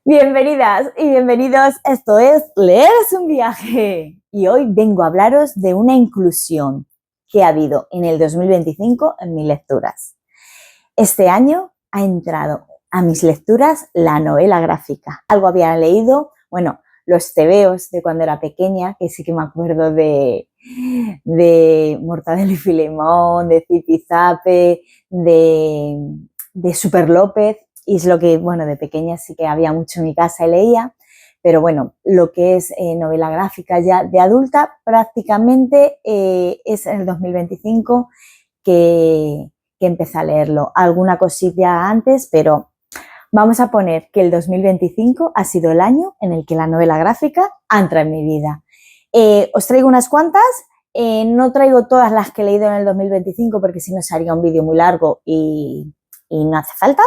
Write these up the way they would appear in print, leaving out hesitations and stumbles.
Bienvenidas y bienvenidos, esto es Leer es un viaje y hoy vengo a hablaros de una inclusión que ha habido en el 2025 en mis lecturas. Este año ha entrado a mis lecturas la novela gráfica. Algo había leído, bueno, los tebeos de cuando era pequeña, que sí que me acuerdo de Mortadelo y Filemón, de Zipizape, de Super López. Y es lo que, bueno, de pequeña sí que había mucho en mi casa y leía, pero bueno, lo que es novela gráfica ya de adulta prácticamente es en el 2025 que empecé a leerlo. Alguna cosilla antes, pero vamos a poner que el 2025 ha sido el año en el que la novela gráfica entra en mi vida. Os traigo unas cuantas, no traigo todas las que he leído en el 2025 porque si no sería un vídeo muy largo y no hace falta.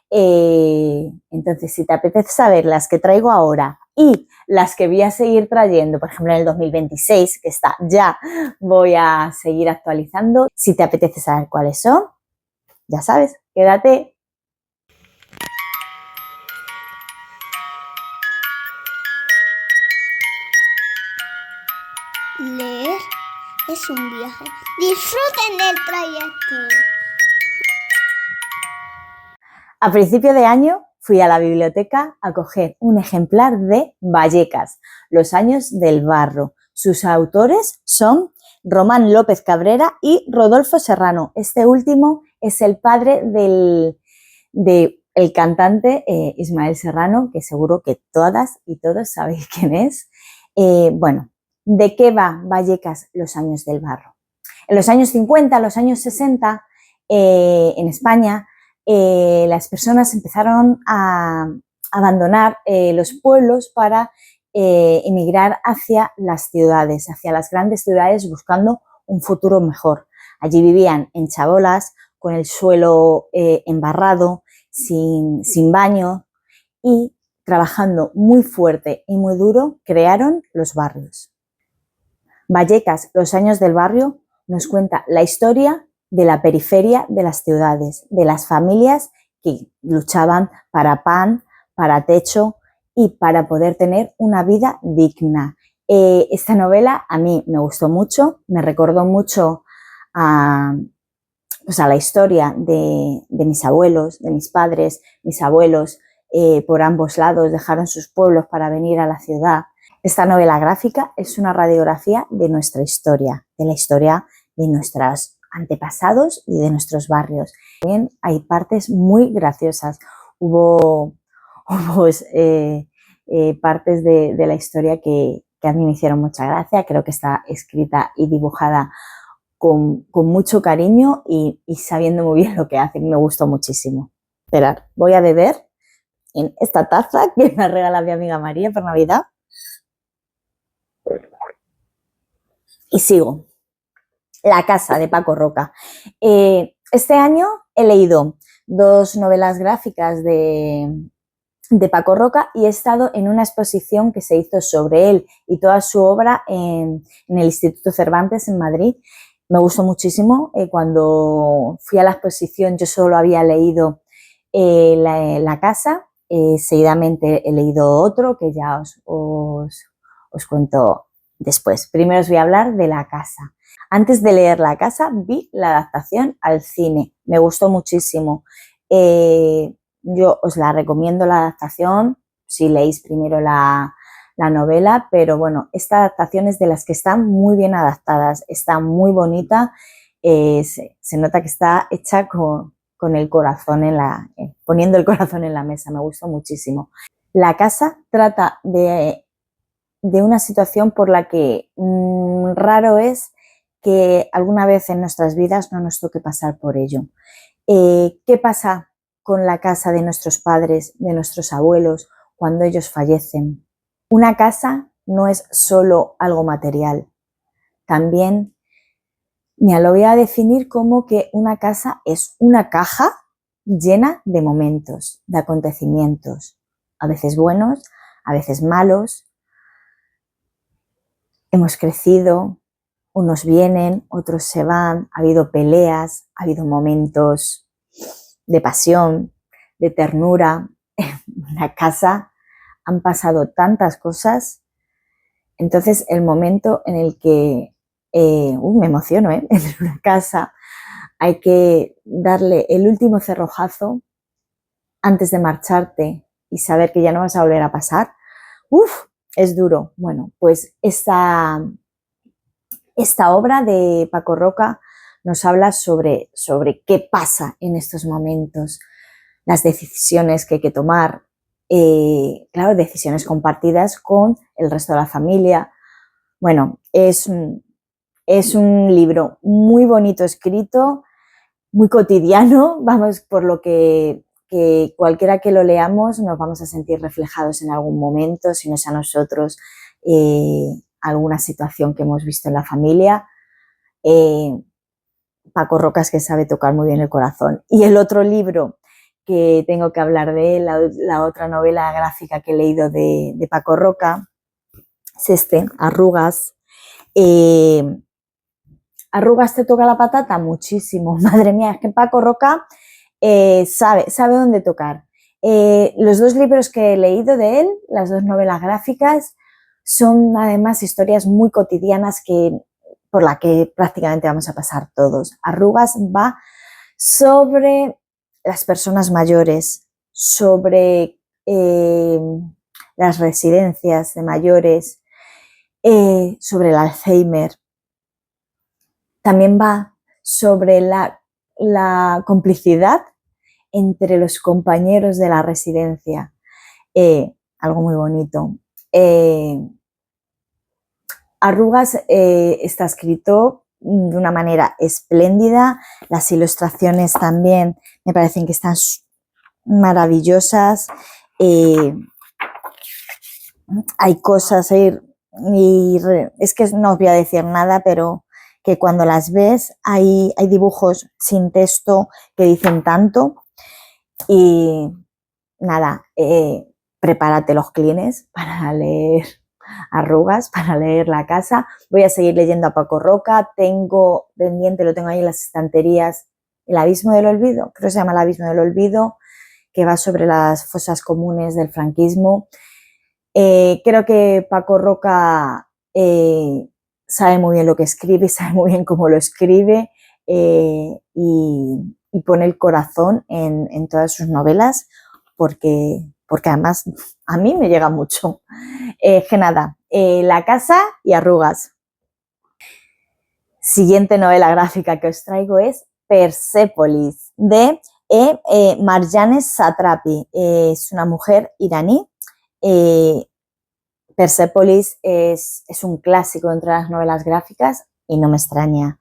Entonces, si te apetece saber las que traigo ahora y las que voy a seguir trayendo, por ejemplo en el 2026, que está ya, voy a seguir actualizando. Si te apetece saber cuáles son, ya sabes, quédate. Leer es un viaje. Disfruten del trayecto. A principio de año fui a la biblioteca a coger un ejemplar de Vallecas, Los años del barro. Sus autores son Román López Cabrera y Rodolfo Serrano. Este último es el padre del cantante Ismael Serrano, que seguro que todas y todos sabéis quién es. Bueno, ¿de qué va Vallecas, Los años del barro? En los años 50, los años 60, en España, las personas empezaron a abandonar los pueblos para emigrar hacia las ciudades, hacia las grandes ciudades buscando un futuro mejor. Allí vivían en chabolas, con el suelo embarrado, sin baño y trabajando muy fuerte y muy duro crearon los barrios. Vallecas, Los años del barrio, nos cuenta la historia de la periferia de las ciudades, de las familias que luchaban para pan, para techo y para poder tener una vida digna. Esta novela a mí me gustó mucho, me recordó mucho a la historia de mis abuelos, de mis padres, mis abuelos, por ambos lados dejaron sus pueblos para venir a la ciudad. Esta novela gráfica es una radiografía de nuestra historia, de la historia de nuestros antepasados y de nuestros barrios. También hay partes muy graciosas. Hubo partes de la historia que a mí me hicieron mucha gracia. Creo que está escrita y dibujada con mucho cariño y sabiendo muy bien lo que hace. Me gustó muchísimo. Esperad, voy a beber en esta taza que me regala mi amiga María por Navidad. Y sigo. La casa de Paco Roca. Este año he leído 2 novelas gráficas de Paco Roca y he estado en una exposición que se hizo sobre él y toda su obra en el Instituto Cervantes en Madrid. Me gustó muchísimo. Cuando fui a la exposición yo solo había leído la casa. Seguidamente he leído otro que ya os cuento después. Primero os voy a hablar de la casa. Antes de leer la casa vi la adaptación al cine. Me gustó muchísimo. Yo os la recomiendo la adaptación si leéis primero la novela, pero bueno, esta adaptación es de las que están muy bien adaptadas, está muy bonita, se nota que está hecha con el corazón poniendo el corazón en la mesa, me gustó muchísimo. La casa trata de una situación por la que raro es que alguna vez en nuestras vidas no nos toque pasar por ello. ¿Qué pasa con la casa de nuestros padres, de nuestros abuelos, cuando ellos fallecen? Una casa no es solo algo material. También me lo voy a definir como que una casa es una caja llena de momentos, de acontecimientos, a veces buenos, a veces malos. Hemos crecido, unos vienen, otros se van, ha habido peleas, ha habido momentos de pasión, de ternura. Una casa han pasado tantas cosas. Entonces, el momento en el que, me emociono, en una casa, hay que darle el último cerrojazo antes de marcharte y saber que ya no vas a volver a pasar, es duro. Bueno, pues esta obra de Paco Roca nos habla sobre qué pasa en estos momentos, las decisiones que hay que tomar, claro, decisiones compartidas con el resto de la familia. Bueno, es un libro muy bonito escrito, muy cotidiano, vamos, por lo que cualquiera que lo leamos nos vamos a sentir reflejados en algún momento, si no es a nosotros, alguna situación que hemos visto en la familia. Paco Roca es que sabe tocar muy bien el corazón. Y el otro libro que tengo que hablar de él, la otra novela gráfica que he leído de Paco Roca, es Arrugas. ¿Arrugas te toca la patata? Muchísimo. Madre mía, es que Paco Roca sabe dónde tocar. Los dos libros que he leído de él, las dos novelas gráficas, son además historias muy cotidianas por la que prácticamente vamos a pasar todos. Arrugas va sobre las personas mayores, sobre las residencias de mayores, sobre el Alzheimer. También va sobre la complicidad entre los compañeros de la residencia, algo muy bonito. Arrugas está escrito de una manera espléndida, las ilustraciones también me parecen que están maravillosas, hay cosas, es que no os voy a decir nada, pero que cuando las ves hay dibujos sin texto que dicen tanto. Y nada, prepárate los clines para leer Arrugas, para leer La casa. Voy a seguir leyendo a Paco Roca, tengo pendiente, lo tengo ahí en las estanterías, El abismo del olvido, creo que se llama El abismo del olvido, que va sobre las fosas comunes del franquismo. Creo que Paco Roca sabe muy bien lo que escribe, sabe muy bien cómo lo escribe, y pone el corazón en todas sus novelas, porque además a mí me llega mucho. Que nada, La casa y Arrugas. Siguiente novela gráfica que os traigo es Persépolis, de Marjane Satrapi. Es una mujer iraní. Persépolis es un clásico entre las novelas gráficas y no me extraña.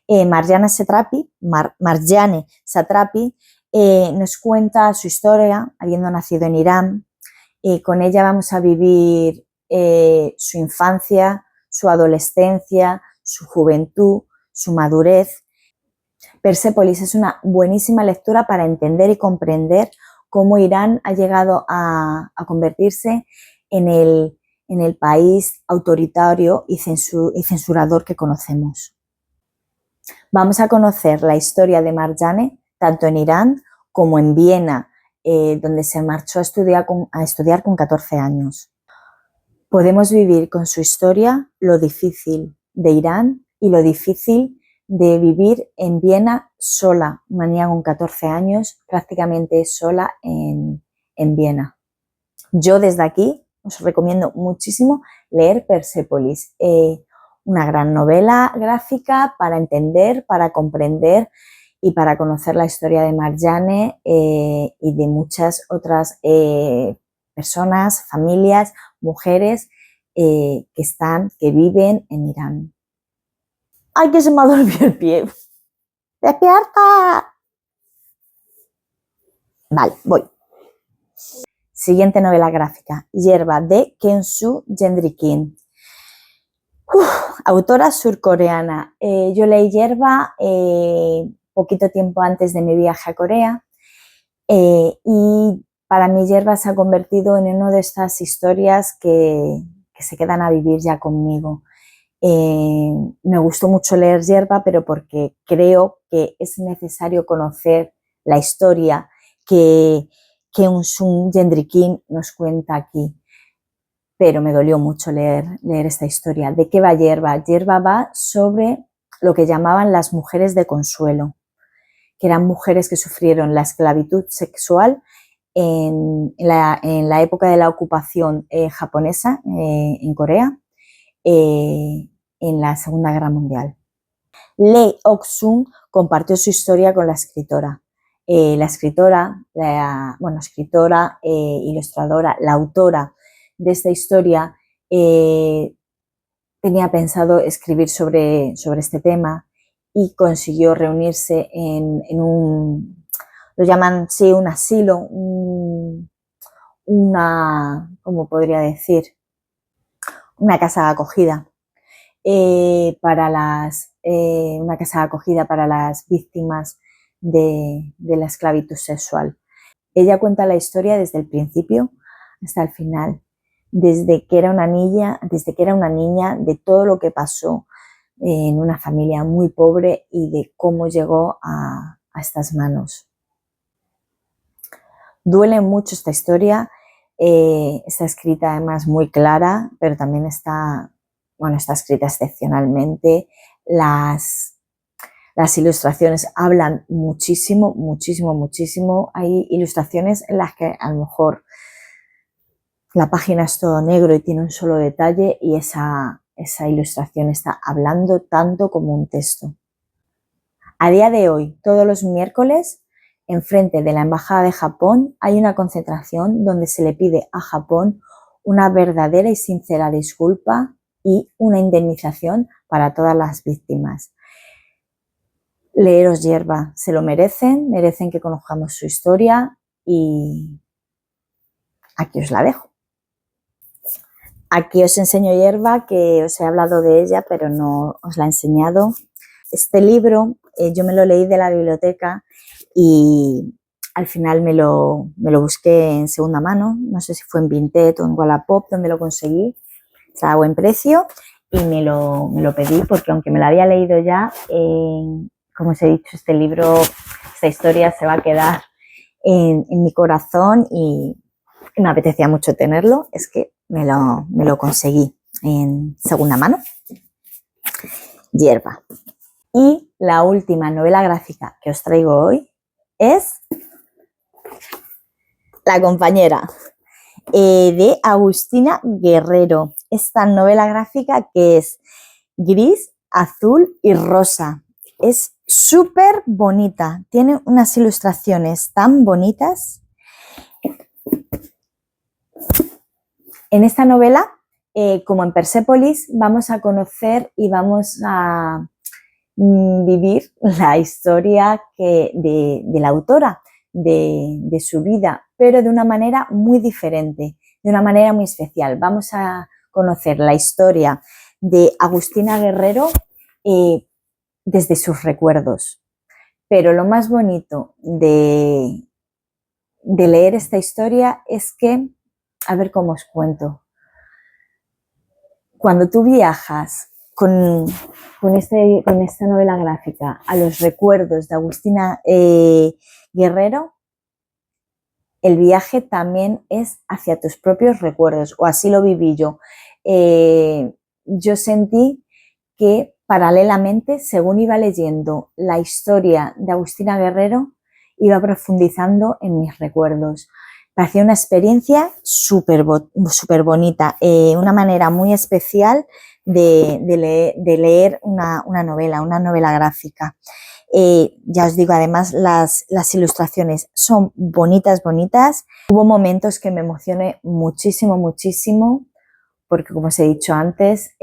Marjane Satrapi nos cuenta su historia, habiendo nacido en Irán. Con ella vamos a vivir su infancia, su adolescencia, su juventud, su madurez. Persépolis es una buenísima lectura para entender y comprender cómo Irán ha llegado a convertirse en el país autoritario y censurador que conocemos. Vamos a conocer la historia de Marjane tanto en Irán como en Viena, donde se marchó a estudiar con 14 años. Podemos vivir con su historia lo difícil de Irán y lo difícil de vivir en Viena sola, una niña con 14 años, prácticamente sola en Viena. Yo desde aquí os recomiendo muchísimo leer Persépolis, una gran novela gráfica para entender, para comprender y para conocer la historia de Marjane y de muchas otras personas, familias, mujeres que viven en Irán. ¡Ay, que se me ha dormido el pie! ¡Despierta! Vale, voy. Siguiente novela gráfica, Yerba, de Kensu Gendrikin. Autora surcoreana. Yo leí Yerba poquito tiempo antes de mi viaje a Corea, y para mí Yerba se ha convertido en una de estas historias que se quedan a vivir ya conmigo. Me gustó mucho leer Yerba, pero porque creo que es necesario conocer la historia que Kensu Gendrikin nos cuenta aquí. pero me dolió mucho leer esta historia. ¿De qué va Yerba? Yerba va sobre lo que llamaban las mujeres de consuelo, que eran mujeres que sufrieron la esclavitud sexual en la época de la ocupación japonesa en Corea, en la Segunda Guerra Mundial. Lee Ok-sun compartió su historia con la escritora. Escritora, ilustradora, la autora de esta historia tenía pensado escribir sobre este tema y consiguió reunirse en un, lo llaman, sí, un asilo, ¿cómo podría decir? Una casa de acogida. Una casa de acogida para las víctimas de la esclavitud sexual. Ella cuenta la historia desde el principio hasta el final, desde que era una niña, de todo lo que pasó en una familia muy pobre y de cómo llegó a estas manos. Duele mucho esta historia, está escrita además muy clara, pero también está escrita excepcionalmente. Las ilustraciones hablan muchísimo, muchísimo, muchísimo. Hay ilustraciones en las que a lo mejor la página es todo negro y tiene un solo detalle y esa ilustración está hablando tanto como un texto. A día de hoy, todos los miércoles, enfrente de la Embajada de Japón, hay una concentración donde se le pide a Japón una verdadera y sincera disculpa y una indemnización para todas las víctimas. Leeros Yerba, se lo merecen que conozcamos su historia y aquí os la dejo. Aquí os enseño Yerba, que os he hablado de ella, pero no os la he enseñado. Este libro yo me lo leí de la biblioteca y al final me lo busqué en segunda mano. No sé si fue en Vinted o en Wallapop donde lo conseguí. Está a buen precio y me lo pedí porque aunque me lo había leído ya, como os he dicho, este libro, esta historia se va a quedar en mi corazón y me apetecía mucho tenerlo. Es que me lo conseguí en segunda mano. Yerba. Y la última novela gráfica que os traigo hoy es La compañera, de Agustina Guerrero. Esta novela gráfica que es gris, azul y rosa. Es súper bonita, tiene unas ilustraciones tan bonitas. En esta novela, como en Persépolis, vamos a conocer y vamos a vivir la historia de la autora, de su vida, pero de una manera muy diferente, de una manera muy especial. Vamos a conocer la historia de Agustina Guerrero desde sus recuerdos. Pero lo más bonito de leer esta historia es que, a ver cómo os cuento, cuando tú viajas con esta novela gráfica a los recuerdos de Agustina Guerrero, el viaje también es hacia tus propios recuerdos, o así lo viví yo. Yo sentí que paralelamente, según iba leyendo la historia de Agustina Guerrero, iba profundizando en mis recuerdos. Parecía una experiencia súper bonita, una manera muy especial de leer una novela gráfica. Ya os digo, además las ilustraciones son bonitas. Hubo momentos que me emocioné muchísimo, porque como os he dicho antes,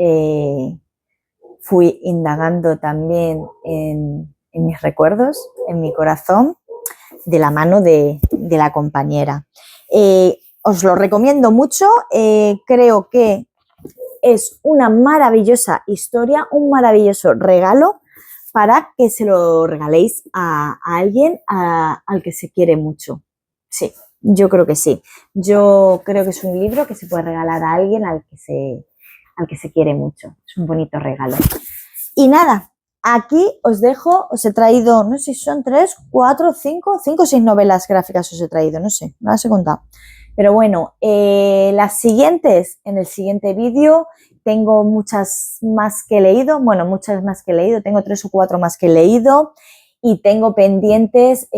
fui indagando también en mis recuerdos, en mi corazón, de la mano de la compañera. Os lo recomiendo mucho, creo que es una maravillosa historia, un maravilloso regalo para que se lo regaléis a alguien al que se quiere mucho. Sí, yo creo que sí. Yo creo que es un libro que se puede regalar a alguien al que se quiere mucho. Es un bonito regalo. Y nada, aquí os dejo, os he traído, no sé si son 3, 4, 5 o 6 novelas gráficas os he traído, no sé, no las he contado. Pero bueno, las siguientes, en el siguiente vídeo, tengo muchas más que he leído, tengo 3 o 4 más que he leído y tengo pendientes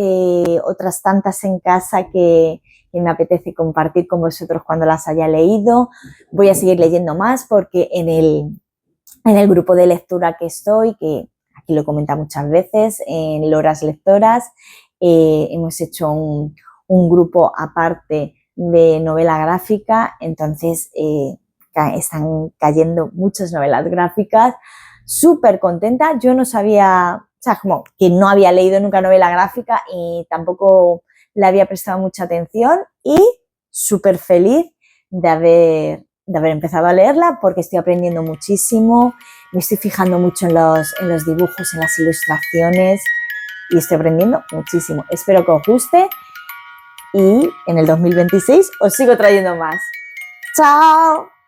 otras tantas en casa que me apetece compartir con vosotros cuando las haya leído. Voy a seguir leyendo más porque en el grupo de lectura que estoy, que aquí lo he comentado muchas veces, en Loras Lectoras, hemos hecho un grupo aparte de novela gráfica, entonces están cayendo muchas novelas gráficas, súper contenta. Yo no sabía, o sea, como que no había leído nunca novela gráfica y tampoco le había prestado mucha atención y súper feliz de haber empezado a leerla porque estoy aprendiendo muchísimo, me estoy fijando mucho en los dibujos, en las ilustraciones y estoy aprendiendo muchísimo. Espero que os guste y en el 2026 os sigo trayendo más. ¡Chao!